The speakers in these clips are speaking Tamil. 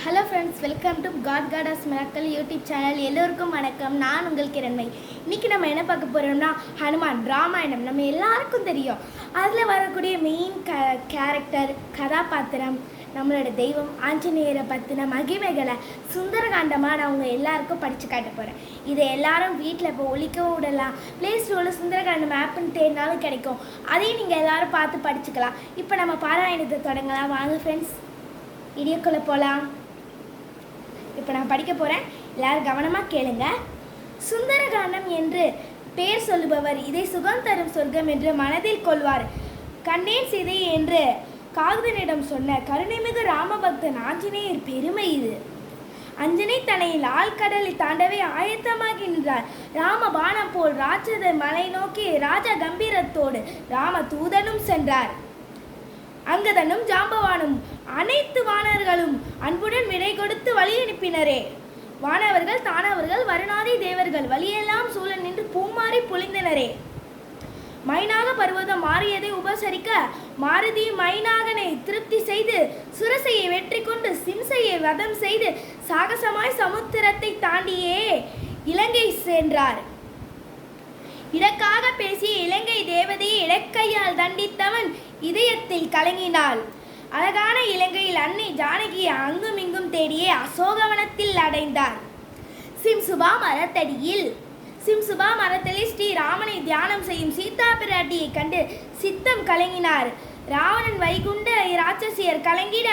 Hello friends, welcome to God's miracle YouTube channel. எல்லோருக்கும் வணக்கம். நான் உங்கள் கிரண்மை. இன்றைக்கி நம்ம என்ன பார்க்க போகிறோம்னா, ஹனுமான் ராமாயணம் நம்ம எல்லாருக்கும் தெரியும். அதில் வரக்கூடிய மெயின் கேரக்டர், கதாபாத்திரம், நம்மளோட தெய்வம் ஆஞ்சநேயரை பற்றின மகிமைகளை சுந்தரகாண்டமாக நான் அவங்க எல்லாருக்கும் படித்து காட்ட போகிறேன். இதை எல்லாரும் வீட்டில் இப்போ ஒழிக்கவும் விடலாம். ப்ளே ஸ்டோரில் சுந்தரகாண்டம் ஆப்புன்னு தேடினாலும் கிடைக்கும். அதையும் நீங்கள் எல்லோரும் பார்த்து படிச்சுக்கலாம். இப்போ நம்ம பாராயணத்தை தொடங்கலாம். வாங்க ஃப்ரெண்ட்ஸ், வீடியோக்குள்ளே போகலாம். இப்போ நான் படிக்க போகிறேன், எல்லாரும் கவனமாக கேளுங்க. சுந்தரகாண்டம் என்று பெயர் சொல்லுபவர் இதை சுகம் தரும் சொர்க்கம் என்று மனதில் கொள்வார். கண்டேன் சீதை என்று காகுதனிடம் சொன்ன கருணைமிகு ராமபக்தன் ஆஞ்சநேயர் பெருமை இது. அஞ்சனை தனையில் ஆழ்கடலை தாண்டவே ஆயத்தமாகின்றார். ராம பானம் போல் ராட்சத மலை நோக்கி ராஜ கம்பீரத்தோடு ராம தூதனும் சென்றார். அங்கதனும் ஜாம்பவானும் அனைத்து வானர்களும் அன்புடன் விடை கொடுத்து வழி அனுப்பினரே. வானவர்கள் தானவர்கள் வருணாதி தேவர்கள் வழியெல்லாம் சூழ நின்று பூமாறி பொழிந்தனரே. மைனாக பருவதம் மாறியதை உபசரிக்க மாருதி மைனாகனை திருப்தி செய்து சுரசையை வெற்றி கொண்டு சிம்சையை வதம் செய்து சாகசமாய் சமுத்திரத்தை தாண்டியே இலங்கை சென்றார். இடக்காக பேசிய இலங்கை தேவதையை இடக்கையால் தண்டித்தவன் இதயத்தில் கலங்கினாள். அழகான இலங்கையில் அன்னை ஜானகியை அங்கும் இங்கும் தேடியே அசோகவனத்தில் அடைந்தார். சிம்சுபா மரத்தடியில் ஸ்ரீராமனை தியானம் செய்யும் சீதா பிராட்டியை கண்டு சித்தம் கலங்கினார். ராவணன் வைகுண்ட ராட்சசியர் கலங்கிட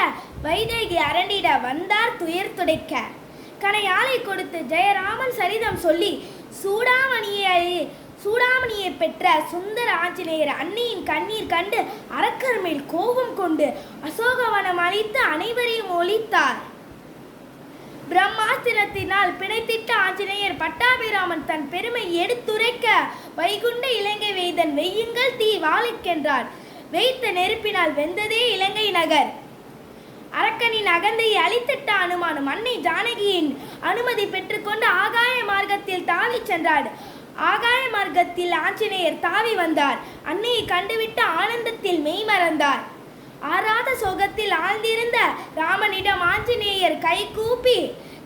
வைதேகி அரண்டிட வந்தார் துயர் துடைக்க. கனையாளை கொடுத்து ஜெயராமன் சரிதம் சொல்லி சூடாமணியை பெற்ற சுந்தர ஆஞ்சநேயர் அன்னையின் கண்ணீர் கண்டு அரக்கர் மேல் கோபம் கொண்டு அசோகவனம் அழித்து அனைவரையும் ஒழித்தார். பிரம்மாஸ்திரத்தினால் பிணைத்திட்ட ஆஞ்சநேயர் பட்டாபிராமன் தன் பெருமை எடுத்துரைக்க வைகுண்ட இலங்கை வேந்தன் வெய்யுங்கள் தீ வாழிக்கென்றார். வைத்த நெருப்பினால் வெந்ததே இலங்கை நகர். அரக்கனின் அகந்தையை அழித்திட்ட அனுமானும் அன்னை ஜானகியின் அனுமதி பெற்றுக்கொண்டு ஆகாய மார்க்கத்தில் தாவி சென்றார். ஆகாய மார்க்கத்தில் ஆஞ்சநேயர் தாவி வந்தார். அன்னையை கண்டுவிட்டு ஆனந்தத்தில் மெய் மறந்தார். ஆறாத சோகத்தில் ஆழ்ந்திருந்த ராமனிடம் ஆஞ்சநேயர் கை கூப்பி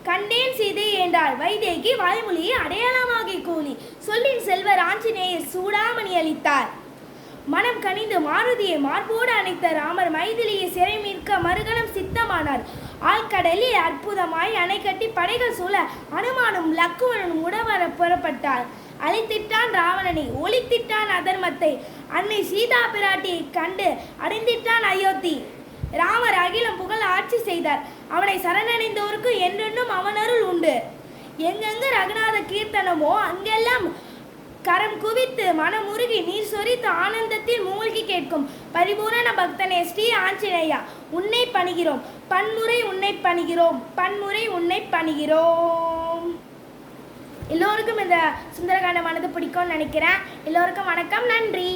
கண்டேன் சீதை என்றார். வைதேகி வாய்மொழியை அடையாளமாகி கூலி சொல்லின் செல்வர் ஆஞ்சநேயர் சூடாமணி அளித்தார். மனம் கனிந்து மாருதியை மார்போடு அணைத்த ராமர் மைதிலியை சிறை மீட்க மறுகணம் சித்தமானார். ஆழ்கடலில் அற்புதமாய் அணை கட்டி படைகள் சூழ அனுமானும் லக்குவனும் உடவர புறப்பட்டார். அழித்திட்டான் ராவணனை, ஒழித்திட்டான் அதர்மத்தை, அன்னை சீதா பிராட்டியை கண்டு அடைந்திட்டான் அயோத்தி. ராமர் அகிலம் புகழ் ஆட்சி செய்தார். அவனை சரணடைந்தோருக்கு என்றென்றும் அவனருள் உண்டு. எங்கெங்கு ரகுநாத கீர்த்தனமோ அங்கெல்லாம் கரம் குவித்து மனமுருகி நீர் சொரித்து ஆனந்தத்தில் மூழ்கி கேட்கும் பரிபூரண பக்தனே ஸ்ரீ ஆஞ்சநேயா, உன்னை பணிகிறோம், பன்முறை உன்னை பணிகிறோம், பன்முறை உன்னை பணிகிறோம். எல்லோருக்கும் இந்த சுந்தரகாண்டமானது பிடிக்கும்னு நினைக்கிறேன். எல்லோருக்கும் வணக்கம், நன்றி.